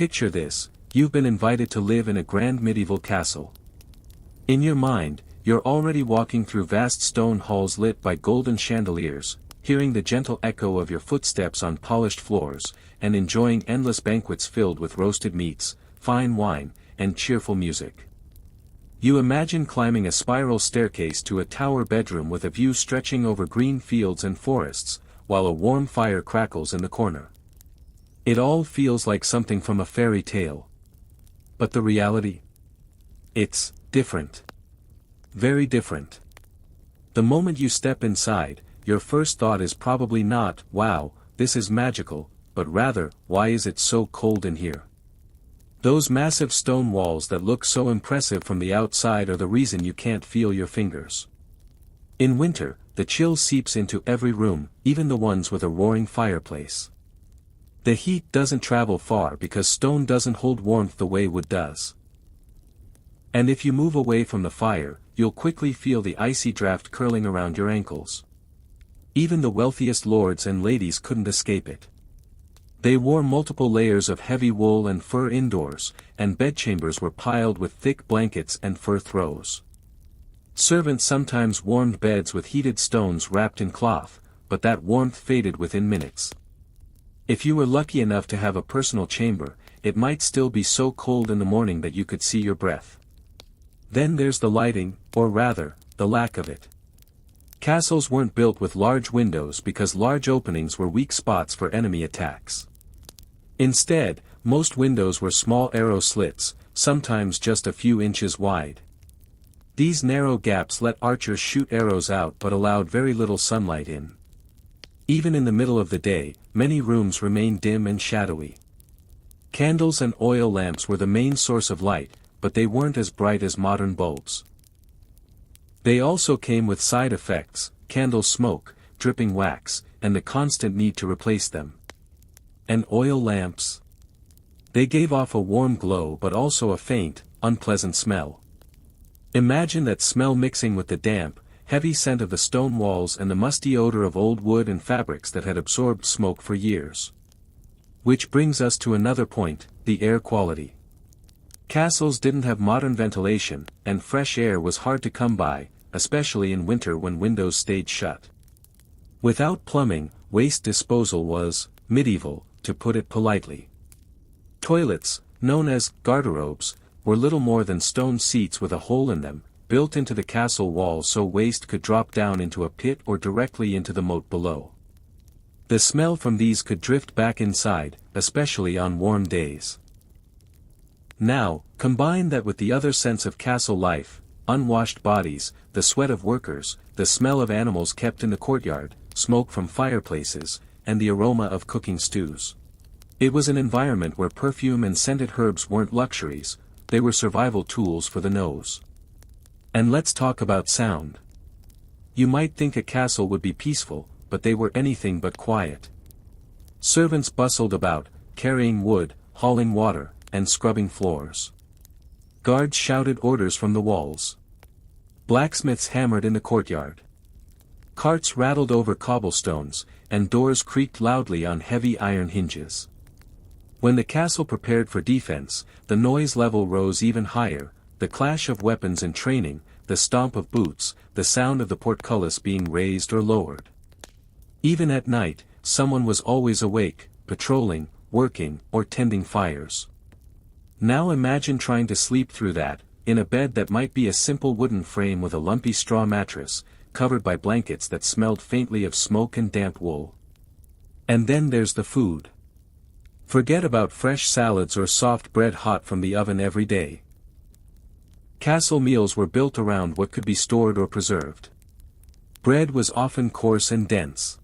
Picture this: you've been invited to live in a grand medieval castle. In your mind, you're already walking through vast stone halls lit by golden chandeliers, hearing the gentle echo of your footsteps on polished floors, and enjoying endless banquets filled with roasted meats, fine wine, and cheerful music. You imagine climbing a spiral staircase to a tower bedroom with a view stretching over green fields and forests, while a warm fire crackles in the corner. It all feels like something from a fairy tale. But the reality? It's different. Very different. The moment you step inside, your first thought is probably not, "Wow, this is magical," but rather, "Why is it so cold in here?" Those massive stone walls that look so impressive from the outside are the reason you can't feel your fingers. In winter, the chill seeps into every room, even the ones with a roaring fireplace. The heat doesn't travel far because stone doesn't hold warmth the way wood does. And if you move away from the fire, you'll quickly feel the icy draft curling around your ankles. Even the wealthiest lords and ladies couldn't escape it. They wore multiple layers of heavy wool and fur indoors, and bedchambers were piled with thick blankets and fur throws. Servants sometimes warmed beds with heated stones wrapped in cloth, but that warmth faded within minutes. If you were lucky enough to have a personal chamber, it might still be so cold in the morning that you could see your breath. Then there's the lighting, or rather, the lack of it. Castles weren't built with large windows because large openings were weak spots for enemy attacks. Instead, most windows were small arrow slits, sometimes just a few inches wide. These narrow gaps let archers shoot arrows out but allowed very little sunlight in. Even in the middle of the day, many rooms remained dim and shadowy. Candles and oil lamps were the main source of light, but they weren't as bright as modern bulbs. They also came with side effects: candle smoke, dripping wax, and the constant need to replace them. And oil lamps? They gave off a warm glow but also a faint, unpleasant smell. Imagine that smell mixing with the damp, heavy scent of the stone walls and the musty odor of old wood and fabrics that had absorbed smoke for years. Which brings us to another point: the air quality. Castles didn't have modern ventilation, and fresh air was hard to come by, especially in winter when windows stayed shut. Without plumbing, waste disposal was medieval, to put it politely. Toilets, known as garderobes, were little more than stone seats with a hole in them, built into the castle wall so waste could drop down into a pit or directly into the moat below. The smell from these could drift back inside, especially on warm days. Now, combine that with the other sense of castle life: unwashed bodies, the sweat of workers, the smell of animals kept in the courtyard, smoke from fireplaces, and the aroma of cooking stews. It was an environment where perfume and scented herbs weren't luxuries, they were survival tools for the nose. And let's talk about sound. You might think a castle would be peaceful, but they were anything but quiet. Servants bustled about, carrying wood, hauling water, and scrubbing floors. Guards shouted orders from the walls. Blacksmiths hammered in the courtyard. Carts rattled over cobblestones, and doors creaked loudly on heavy iron hinges. When the castle prepared for defense, the noise level rose even higher: the clash of weapons in training, the stomp of boots, the sound of the portcullis being raised or lowered. Even at night, someone was always awake, patrolling, working, or tending fires. Now imagine trying to sleep through that, in a bed that might be a simple wooden frame with a lumpy straw mattress, covered by blankets that smelled faintly of smoke and damp wool. And then there's the food. Forget about fresh salads or soft bread hot from the oven every day. Castle meals were built around what could be stored or preserved. Bread was often coarse and dense.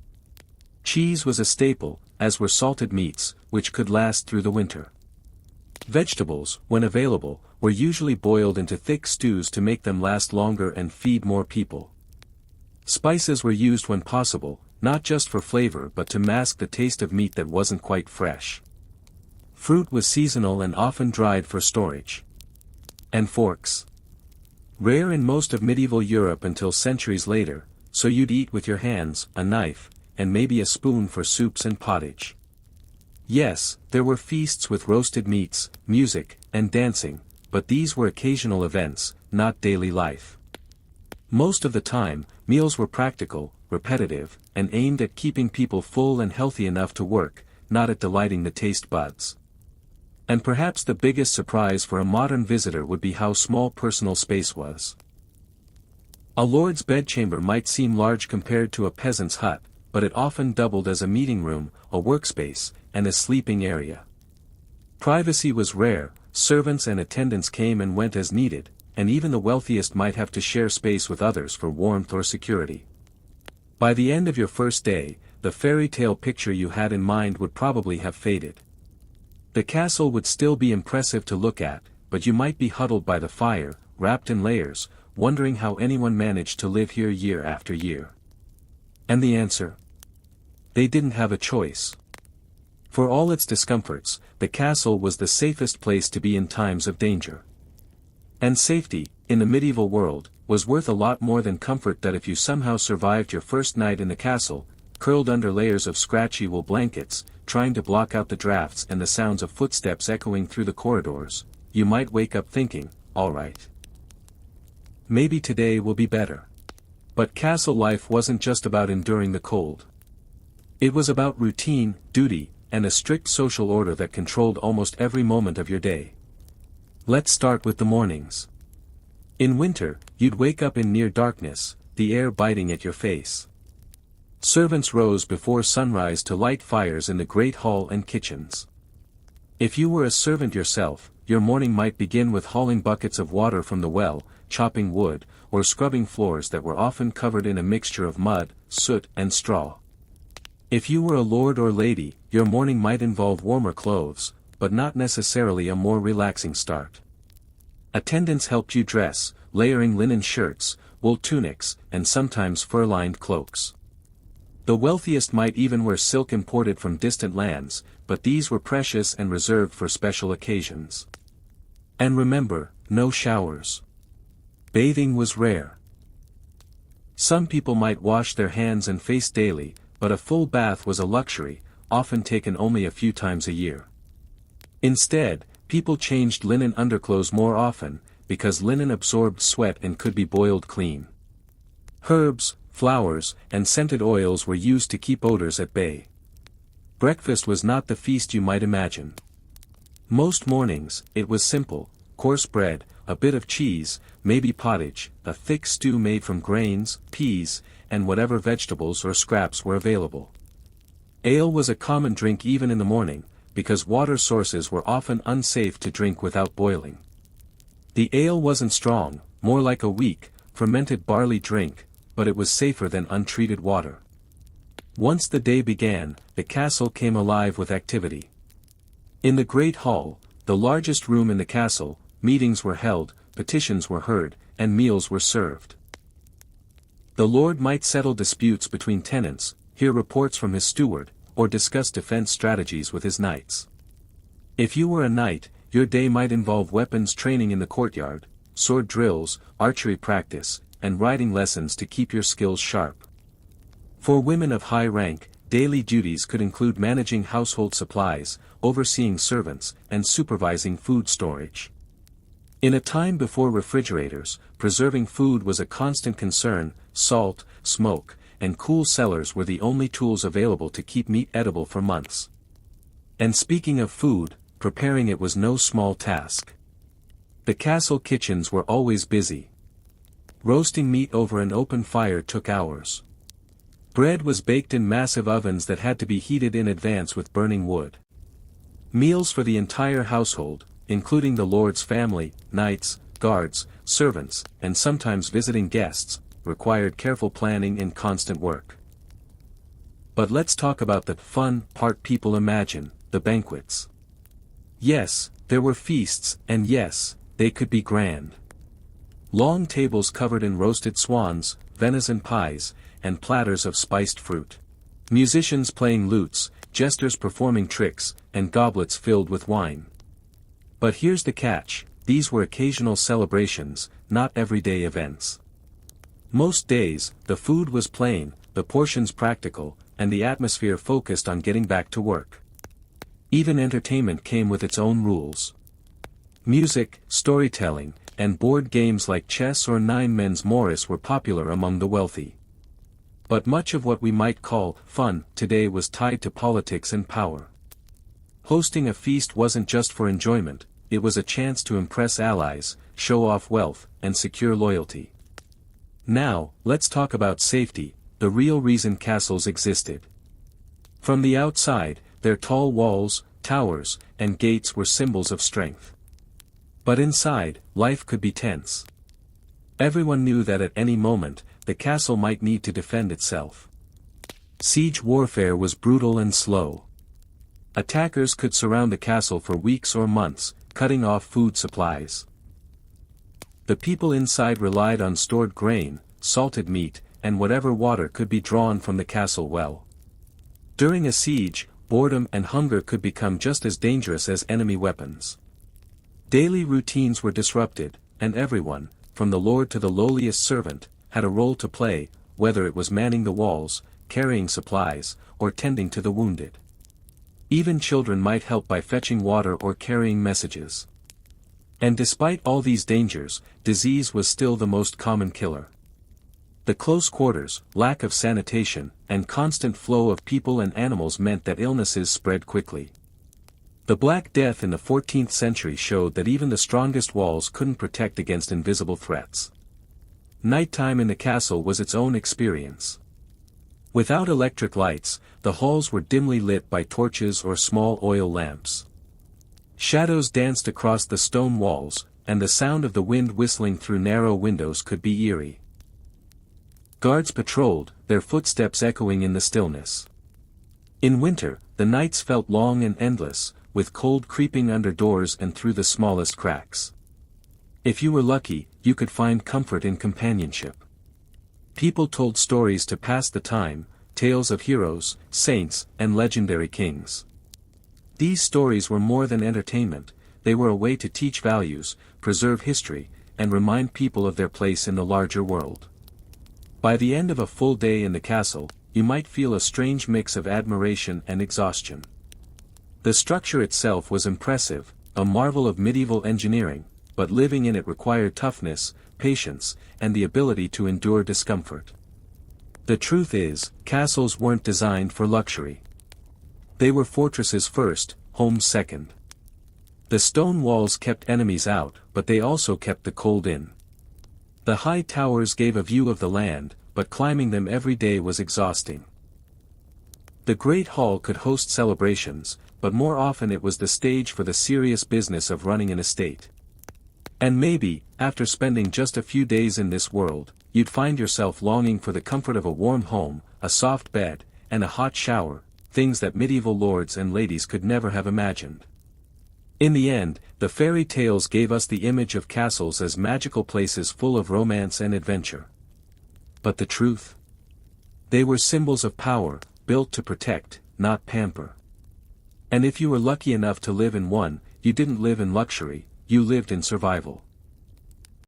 Cheese was a staple, as were salted meats, which could last through the winter. Vegetables, when available, were usually boiled into thick stews to make them last longer and feed more people. Spices were used when possible, not just for flavor but to mask the taste of meat that wasn't quite fresh. Fruit was seasonal and often dried for storage. And forks. Rare in most of medieval Europe until centuries later, so you'd eat with your hands, a knife, and maybe a spoon for soups and pottage. Yes, there were feasts with roasted meats, music, and dancing, but these were occasional events, not daily life. Most of the time, meals were practical, repetitive, and aimed at keeping people full and healthy enough to work, not at delighting the taste buds. And perhaps the biggest surprise for a modern visitor would be how small personal space was. A lord's bedchamber might seem large compared to a peasant's hut, but it often doubled as a meeting room, a workspace, and a sleeping area. Privacy was rare, servants and attendants came and went as needed, and even the wealthiest might have to share space with others for warmth or security. By the end of your first day, the fairy tale picture you had in mind would probably have faded. The castle would still be impressive to look at, but you might be huddled by the fire, wrapped in layers, wondering how anyone managed to live here year after year. And the answer? They didn't have a choice. For all its discomforts, the castle was the safest place to be in times of danger. And safety, in the medieval world, was worth a lot more than comfort. That if you somehow survived your first night in the castle, curled under layers of scratchy wool blankets, trying to block out the drafts and the sounds of footsteps echoing through the corridors, you might wake up thinking, all right. Maybe today will be better. But castle life wasn't just about enduring the cold. It was about routine, duty, and a strict social order that controlled almost every moment of your day. Let's start with the mornings. In winter, you'd wake up in near darkness, the air biting at your face. Servants rose before sunrise to light fires in the great hall and kitchens. If you were a servant yourself, your morning might begin with hauling buckets of water from the well, chopping wood, or scrubbing floors that were often covered in a mixture of mud, soot, and straw. If you were a lord or lady, your morning might involve warmer clothes, but not necessarily a more relaxing start. Attendants helped you dress, layering linen shirts, wool tunics, and sometimes fur-lined cloaks. The wealthiest might even wear silk imported from distant lands, but these were precious and reserved for special occasions. And remember, no showers. Bathing was rare. Some people might wash their hands and face daily, but a full bath was a luxury, often taken only a few times a year. Instead, people changed linen underclothes more often, because linen absorbed sweat and could be boiled clean. Herbs, flowers, and scented oils were used to keep odors at bay. Breakfast was not the feast you might imagine. Most mornings, it was simple: coarse bread, a bit of cheese, maybe pottage, a thick stew made from grains, peas, and whatever vegetables or scraps were available. Ale was a common drink even in the morning, because water sources were often unsafe to drink without boiling. The ale wasn't strong, more like a weak, fermented barley drink, but it was safer than untreated water. Once the day began, the castle came alive with activity. In the great hall, the largest room in the castle, meetings were held, petitions were heard, and meals were served. The lord might settle disputes between tenants, hear reports from his steward, or discuss defense strategies with his knights. If you were a knight, your day might involve weapons training in the courtyard, sword drills, archery practice, and riding lessons to keep your skills sharp. For women of high rank, daily duties could include managing household supplies, overseeing servants, and supervising food storage. In a time before refrigerators, preserving food was a constant concern. Salt, smoke, and cool cellars were the only tools available to keep meat edible for months. And speaking of food, preparing it was no small task. The castle kitchens were always busy. Roasting meat over an open fire took hours. Bread was baked in massive ovens that had to be heated in advance with burning wood. Meals for the entire household, including the lord's family, knights, guards, servants, and sometimes visiting guests, required careful planning and constant work. But let's talk about the fun part people imagine, the banquets. Yes, there were feasts, and yes, they could be grand. Long tables covered in roasted swans, venison pies, and platters of spiced fruit. Musicians playing lutes, jesters performing tricks, and goblets filled with wine. But here's the catch: these were occasional celebrations, not everyday events. Most days, the food was plain, the portions practical, and the atmosphere focused on getting back to work. Even entertainment came with its own rules. Music, storytelling, and board games like chess or nine men's Morris were popular among the wealthy. But much of what we might call fun today was tied to politics and power. Hosting a feast wasn't just for enjoyment, it was a chance to impress allies, show off wealth, and secure loyalty. Now, let's talk about safety, the real reason castles existed. From the outside, their tall walls, towers, and gates were symbols of strength. But inside, life could be tense. Everyone knew that at any moment, the castle might need to defend itself. Siege warfare was brutal and slow. Attackers could surround the castle for weeks or months, cutting off food supplies. The people inside relied on stored grain, salted meat, and whatever water could be drawn from the castle well. During a siege, boredom and hunger could become just as dangerous as enemy weapons. Daily routines were disrupted, and everyone, from the lord to the lowliest servant, had a role to play, whether it was manning the walls, carrying supplies, or tending to the wounded. Even children might help by fetching water or carrying messages. And despite all these dangers, disease was still the most common killer. The close quarters, lack of sanitation, and constant flow of people and animals meant that illnesses spread quickly. The Black Death in the 14th century showed that even the strongest walls couldn't protect against invisible threats. Nighttime in the castle was its own experience. Without electric lights, the halls were dimly lit by torches or small oil lamps. Shadows danced across the stone walls, and the sound of the wind whistling through narrow windows could be eerie. Guards patrolled, their footsteps echoing in the stillness. In winter, the nights felt long and endless, with cold creeping under doors and through the smallest cracks. If you were lucky, you could find comfort in companionship. People told stories to pass the time, tales of heroes, saints, and legendary kings. These stories were more than entertainment, they were a way to teach values, preserve history, and remind people of their place in the larger world. By the end of a full day in the castle, you might feel a strange mix of admiration and exhaustion. The structure itself was impressive, a marvel of medieval engineering, but living in it required toughness, patience, and the ability to endure discomfort. The truth is, castles weren't designed for luxury. They were fortresses first, homes second. The stone walls kept enemies out, but they also kept the cold in. The high towers gave a view of the land, but climbing them every day was exhausting. The Great Hall could host celebrations, but more often it was the stage for the serious business of running an estate. And maybe, after spending just a few days in this world, you'd find yourself longing for the comfort of a warm home, a soft bed, and a hot shower, things that medieval lords and ladies could never have imagined. In the end, the fairy tales gave us the image of castles as magical places full of romance and adventure. But the truth? They were symbols of power, built to protect, not pamper. And if you were lucky enough to live in one, you didn't live in luxury, you lived in survival.